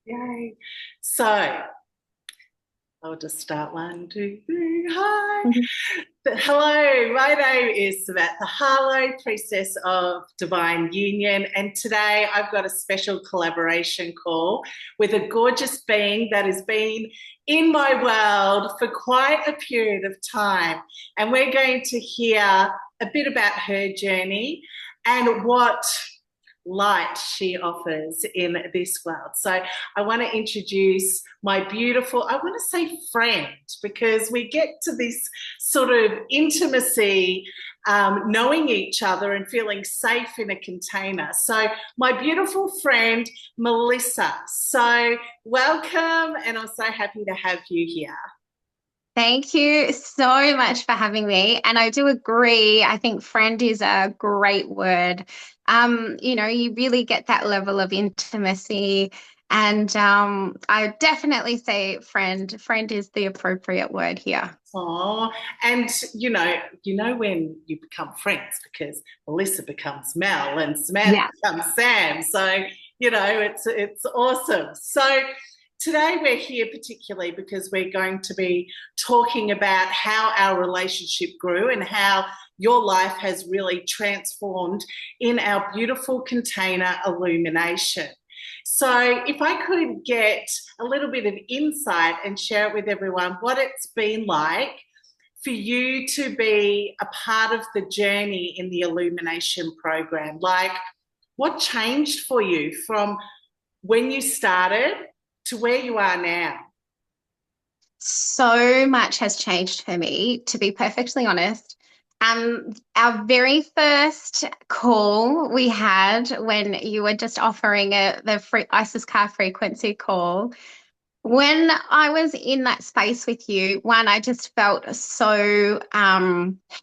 Yay. So I'll just start one, two, three. Hi. Mhm. Hello, my name is Samantha Harlow, Priestess of Divine Union, and today I've got a special collaboration call with a gorgeous being that has been in my world for quite a period of time. And we're going to hear a bit about her journey and what light she offers in this world. So I want to introduce my beautiful, I want to say friend, because we get to this sort of intimacy, knowing each other and feeling safe in a container. So my beautiful friend, Melissa. So welcome, and I'm so happy to have you here. Thank you so much for having me. And I do agree. I think friend is a great word. You really get that level of intimacy. And I definitely say friend. Friend is the appropriate word here. Oh, and you know when you become friends because Melissa becomes Mel and Samantha Yeah. becomes Sam. So it's awesome. So today we're here particularly because we're going to be talking about how our relationship grew and how your life has really transformed in our beautiful container illumination. So, if I could get a little bit of insight and share it with everyone, what it's been like for you to be a part of the journey in the Illumination program. Like, what changed for you from when you started to where you are now? So much has changed for me, to be perfectly honest. Our very first call we had when you were just offering the free ISIS car frequency call. When I was in that space with you, one, I just felt so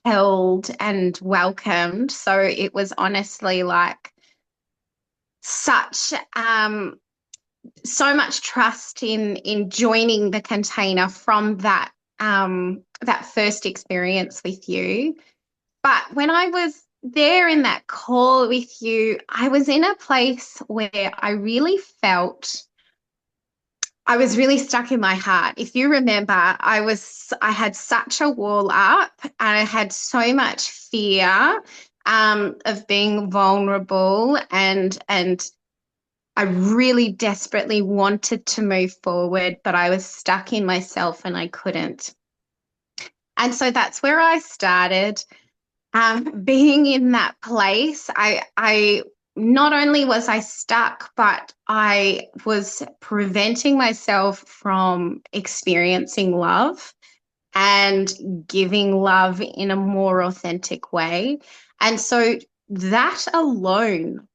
held and welcomed. So it was honestly like such so much trust in joining the container from that first experience with you. But when I was there in that call with you, I was in a place where I really felt I was really stuck in my heart. If you remember, I had such a wall up and I had so much fear of being vulnerable and I really desperately wanted to move forward, but I was stuck in myself and I couldn't. And so that's where I started. Being in that place, I not only was I stuck, but I was preventing myself from experiencing love and giving love in a more authentic way. And so that alone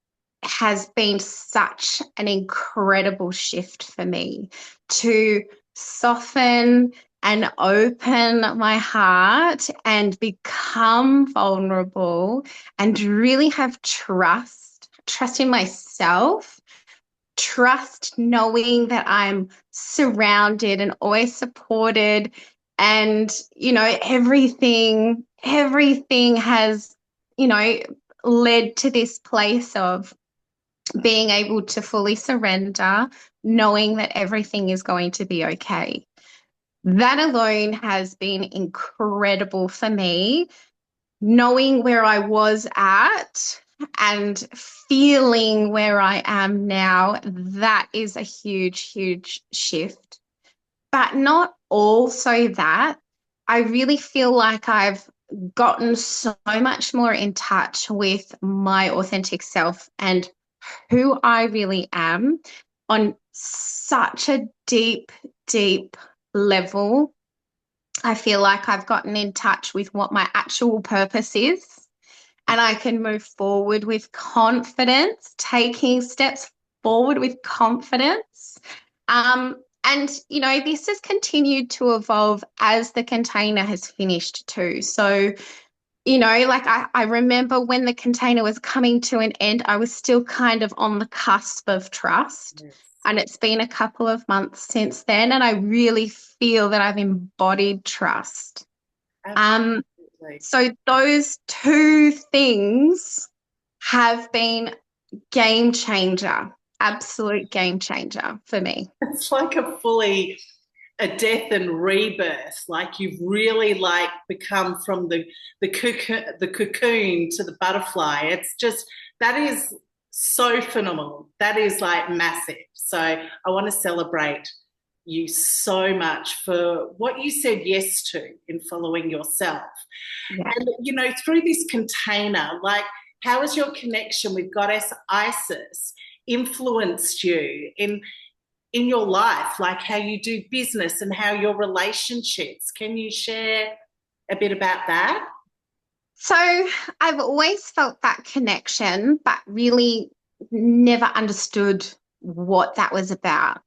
has been such an incredible shift for me to soften and open my heart and become vulnerable and really have trust in myself, trust knowing that I'm surrounded and always supported. And, everything has, you know, led to this place of being able to fully surrender, knowing that everything is going to be okay. That alone has been incredible for me, knowing where I was at and feeling where I am now. That is a huge, huge shift. But not also that. I really feel like I've gotten so much more in touch with my authentic self and who I really am on such a deep, deep level. I feel like I've gotten in touch with what my actual purpose is, and I can move forward with confidence, taking steps forward with confidence. This has continued to evolve as the container has finished too. So, I remember when the container was coming to an end, I was still kind of on the cusp of trust. Yes, And it's been a couple of months since then, and I really feel that I've embodied trust. Um, absolutely. so those two things have been game changer. absolute game changer for me. It's like a death and rebirth. Like you've really like become from the cocoon to the butterfly. It's just that is so phenomenal. That is like massive. So I want to celebrate you so much for what you said yes to in following yourself. Yeah. And through this container, like how has your connection with Goddess Isis influenced you in your life, like how you do business and how your relationships? Can you share a bit about that? So I've always felt that connection, but really never understood what that was about.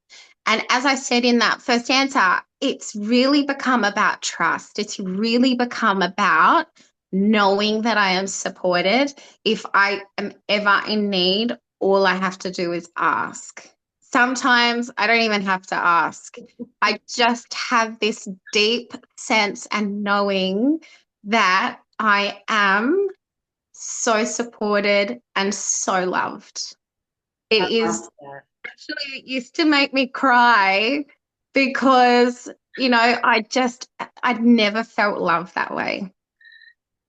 And as I said in that first answer, it's really become about trust. It's really become about knowing that I am supported. If I am ever in need, all I have to do is ask. Sometimes I don't even have to ask. I just have this deep sense and knowing that I am so supported and so loved. It I love is that. actually, it used to make me cry because, I'd never felt love that way.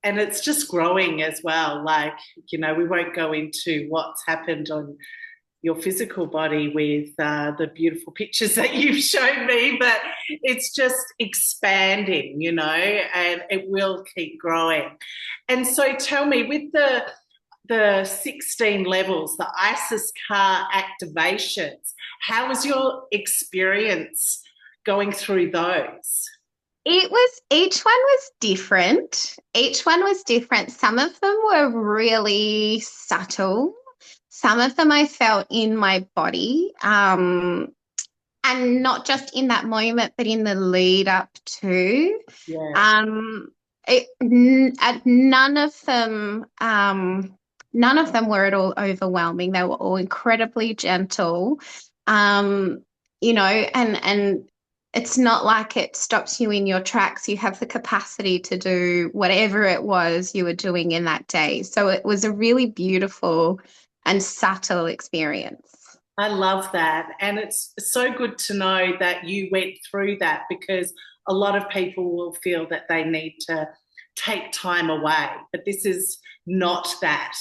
And it's just growing as well. Like, we won't go into what's happened on your physical body with the beautiful pictures that you've shown me, but it's just expanding, and it will keep growing. And so tell me, with the 16 levels, the ISIS car activations, how was your experience going through those? Each one was different. Each one was different. Some of them were really subtle. Some of them I felt in my body, and not just in that moment, but in the lead up to. Yeah. Um, none of them, none of them were at all overwhelming. They were all incredibly gentle, and it's not like it stops you in your tracks. You have the capacity to do whatever it was you were doing in that day. So it was a really beautiful and subtle experience. I love that. And it's so good to know that you went through that, because a lot of people will feel that they need to take time away, but this is not that.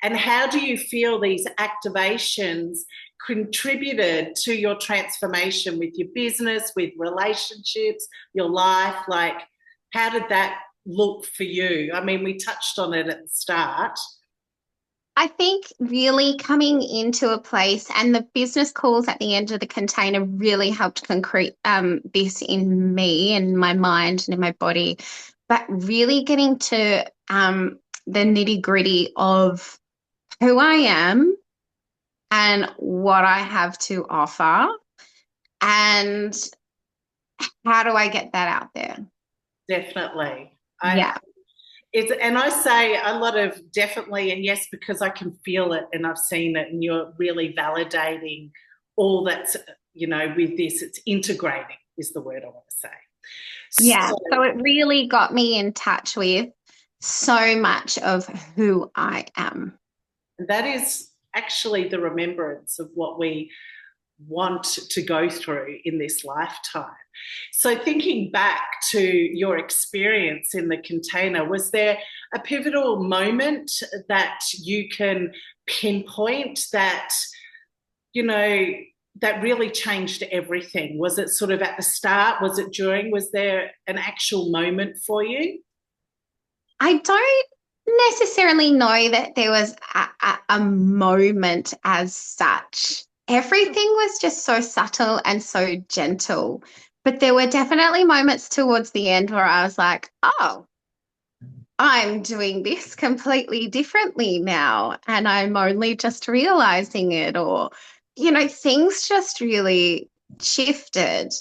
And how do you feel these activations contributed to your transformation with your business, with relationships, your life? Like, how did that look for you? I mean, we touched on it at the start. I think really coming into a place and the business calls at the end of the container really helped concrete this in me and my mind and in my body, but really getting to the nitty gritty of who I am and what I have to offer and how do I get that out there? Definitely. I Yeah. and I say a lot of definitely and yes, because I can feel it and I've seen it, and you're really validating all that's, with this. It's integrating is the word I want to say. Yeah. So So it really got me in touch with so much of who I am. that is actually the remembrance of what we want to go through in this lifetime. So, thinking back to your experience in the container, was there a pivotal moment that you can pinpoint that, you know, that really changed everything? Was it sort of at the start? Was it during? Was there an actual moment for you? I don't necessarily know that there was a moment as such. Everything was just so subtle and so gentle. But there were definitely moments towards the end where I was like, oh, I'm doing this completely differently now. And I'm only just realizing it, or, things just really shifted.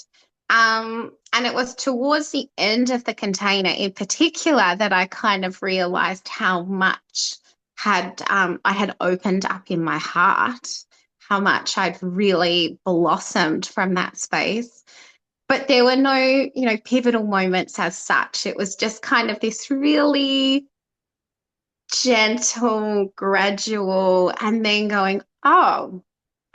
And it was towards the end of the container in particular that I kind of realized how much I had opened up in my heart, how much I'd really blossomed from that space. But there were no, pivotal moments as such. It was just kind of this really gentle, gradual, and then going, oh,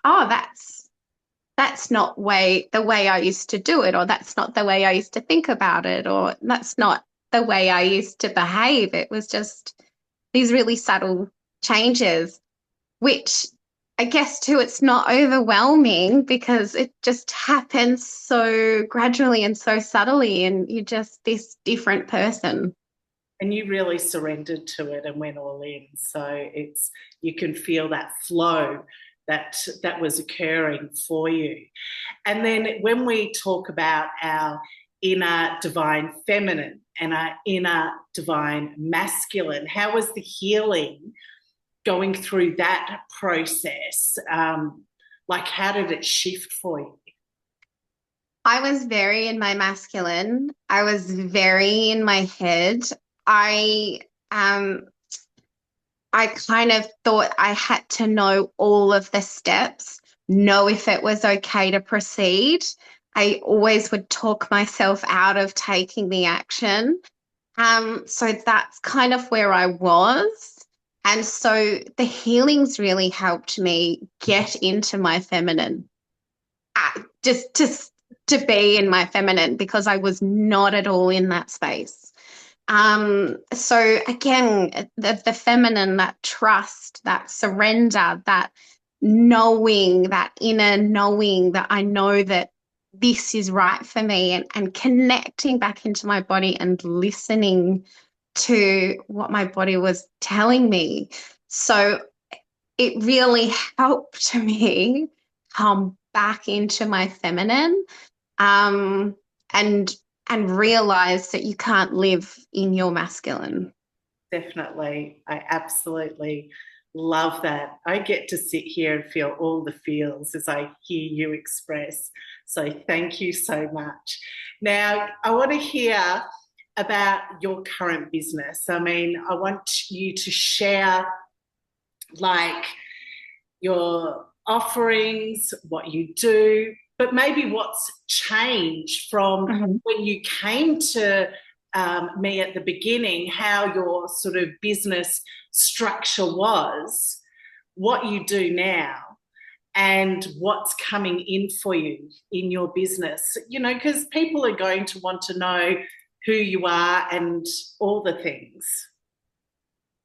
oh, that's not the way I used to do it, or that's not the way I used to think about it, or that's not the way I used to behave. It was just these really subtle changes, which I guess too, it's not overwhelming because it just happens so gradually and so subtly, and you're just this different person. And you really surrendered to it and went all in. So it's you can feel that flow that was occurring for you. And then when we talk about our inner divine feminine and our inner divine masculine, how was the healing going through that process? Like, how did it shift for you? I was very in my masculine. I was very in my head. I um I kind of thought I had to know all of the steps, know if it was okay to proceed. I always would talk myself out of taking the action. So that's kind of where I was. And so the healings really helped me get into my feminine, just to be in my feminine because I was not at all in that space. So again, the feminine, that trust, that surrender, that knowing, that inner knowing that I know that this is right for me, and connecting back into my body and listening to what my body was telling me. So it really helped me come back into my feminine, um, and realize that you can't live in your masculine. Definitely. I absolutely love that. I get to sit here and feel all the feels as I hear you express. So thank you so much. Now, I want to hear about your current business. I mean, I want you to share like your offerings, what you do, but maybe what's changed from Mhm. when you came to me at the beginning, how your sort of business structure was, what you do now, and what's coming in for you in your business. You know, because people are going to want to know who you are and all the things.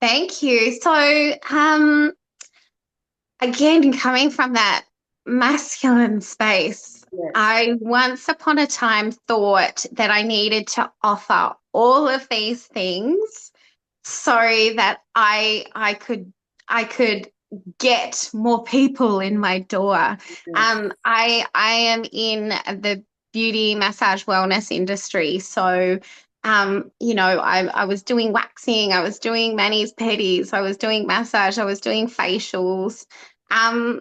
Thank you. So, again, coming from that masculine space, Yes. I once upon a time thought that I needed to offer all of these things so that I could get more people in my door. Yes. I am in the beauty massage wellness industry, so I was doing waxing, I was doing manis pedis, I was doing massage, I was doing facials, um,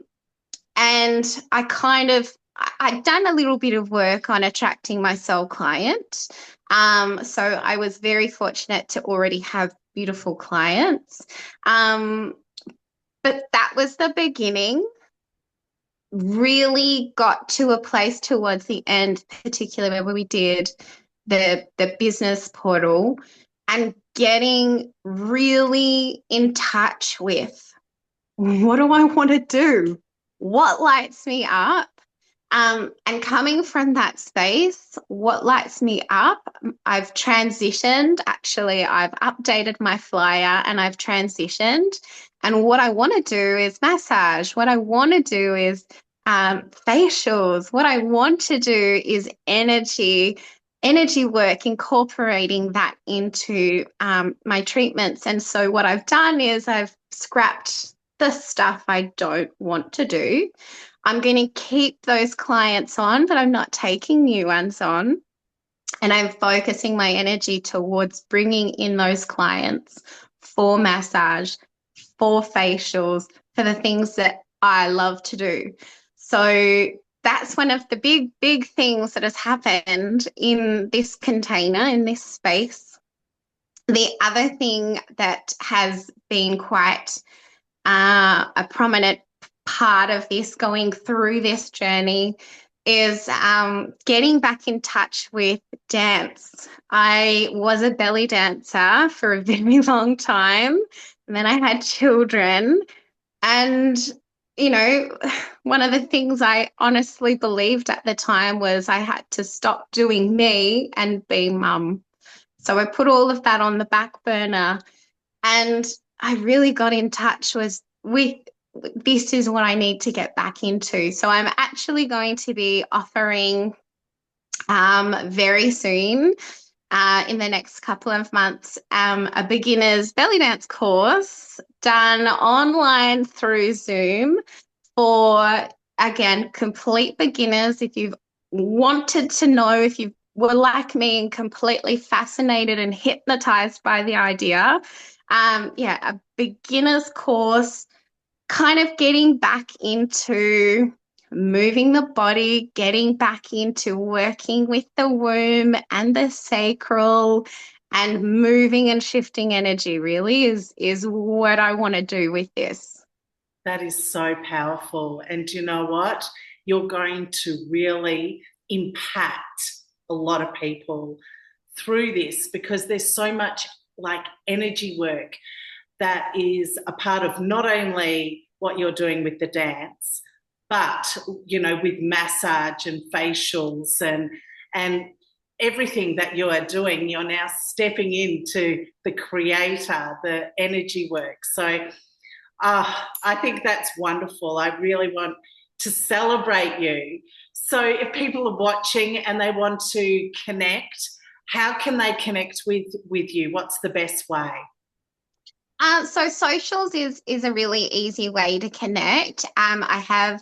and I'd done a little bit of work on attracting my soul client. So I was very fortunate to already have beautiful clients. Um, but that was the beginning. Really got to a place towards the end, particularly where we did the business portal, and getting really in touch with what do I want to do? What lights me up? And coming from that space, what lights me up, I've transitioned. Actually, I've updated my flyer and I've transitioned. And what I want to do is massage. What I want to do is facials. What I want to do is energy work, incorporating that into my treatments. And so what I've done is I've scrapped the stuff I don't want to do. I'm going to keep those clients on, but I'm not taking new ones on. And I'm focusing my energy towards bringing in those clients for massage, for facials, for the things that I love to do. So that's one of the big, big things that has happened in this container, in this space. The other thing that has been quite a prominent part of this going through this journey is getting back in touch with dance. I was a belly dancer for a very long time, and then I had children, and you know, one of the things I honestly believed at the time was I had to stop doing me and be mum. So I put all of that on the back burner, and I really got in touch was with this is what I need to get back into. So I'm actually going to be offering very soon, in the next couple of months, a beginner's belly dance course done online through Zoom for, again, complete beginners. If you've wanted to know, if you were like me and completely fascinated and hypnotized by the idea, yeah, a beginner's course, kind of getting back into moving the body, getting back into working with the womb and the sacral and moving and shifting energy really is what I want to do with this. That is so powerful. And you know what? You're going to really impact a lot of people through this because there's so much like energy work that is a part of not only what you're doing with the dance, but with massage and facials and everything that you are doing, you're now stepping into the creator, the energy work. So I think that's wonderful. I really want to celebrate you. So if people are watching and they want to connect, how can they connect with you? What's the best way? So socials is a really easy way to connect. I have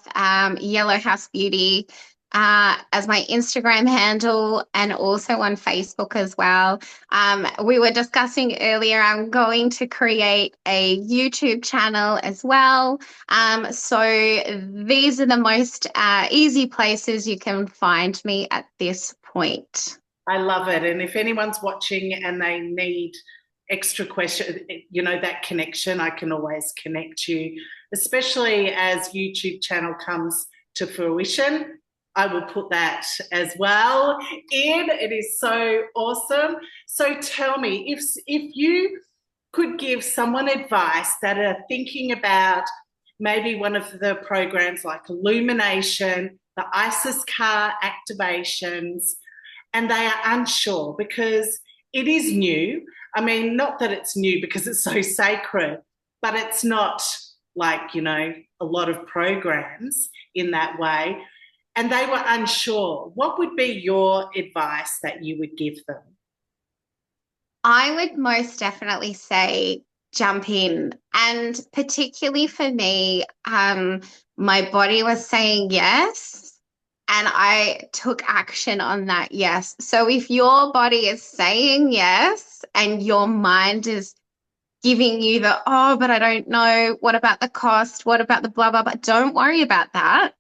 Yellow House Beauty as my Instagram handle and also on Facebook as well. We were discussing earlier, I'm going to create a YouTube channel as well. So these are the most easy places you can find me at this point. I love it. And if anyone's watching and they need extra question, that connection, I can always connect you, especially as YouTube channel comes to fruition. I will put that as well in. It is so awesome. So tell me, if you could give someone advice that are thinking about maybe one of the programs like Illumination, the Isis car activations, and they are unsure because it is new. I mean, not that it's new because it's so sacred, but it's not like, a lot of programs in that way. And they were unsure. What would be your advice that you would give them? I would most definitely say jump in. And particularly for me, my body was saying yes, and I took action on that yes. So if your body is saying yes and your mind is giving you the, oh, but I don't know, what about the cost? What about the blah, blah, blah? Don't worry about that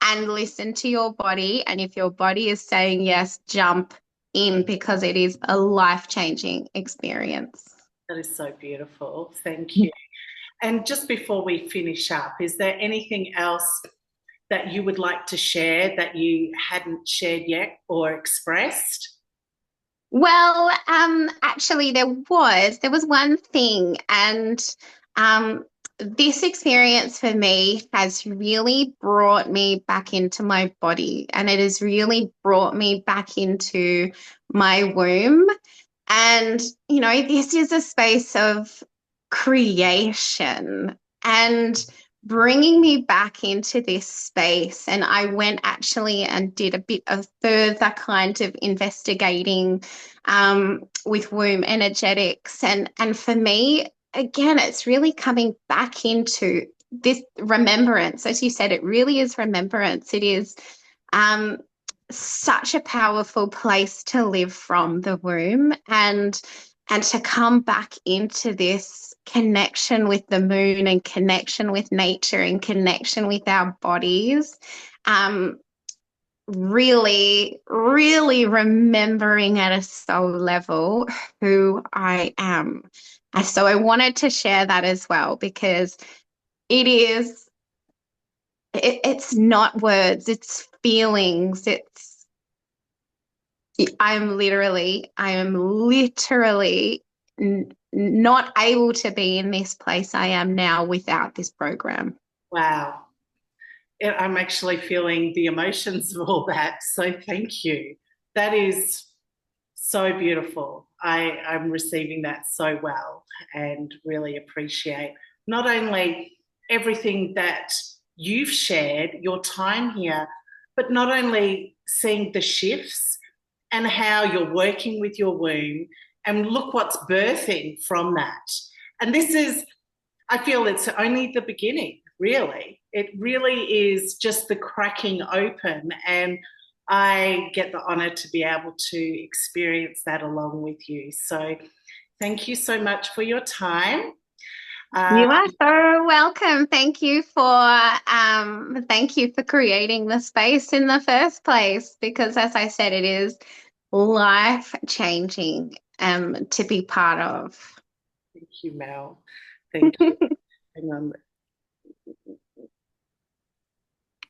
and listen to your body. And if your body is saying yes, jump in because it is a life-changing experience. That is so beautiful. Thank you. And just before we finish up, is there anything else that you would like to share that you hadn't shared yet or expressed? Well, actually, there was one thing, and this experience for me has really brought me back into my body, and it has really brought me back into my womb. And, this is a space of creation and bringing me back into this space. And I went actually and did a bit of further kind of investigating with womb energetics. And for me, again, it's really coming back into this remembrance. As you said, it really is remembrance. It is such a powerful place to live from the womb and to come back into this connection with the moon and connection with nature and connection with our bodies. Really, really remembering at a soul level who I am. And so I wanted to share that as well because it's not words, it's feelings. I am literally not able to be in this place I am now without this program. Wow. I'm actually feeling the emotions of all that. So thank you. That is so beautiful. I'm receiving that so well and really appreciate not only everything that you've shared, your time here, but not only seeing the shifts and how you're working with your womb and look what's birthing from that. And this is, I feel it's only the beginning, really. It really is just the cracking open. And I get the honor to be able to experience that along with you. So thank you so much for your time. Uh, You are so welcome. Thank you for creating the space in the first place because as I said, it is life changing to be part of. thank you, Mel. Thank you. Hang on.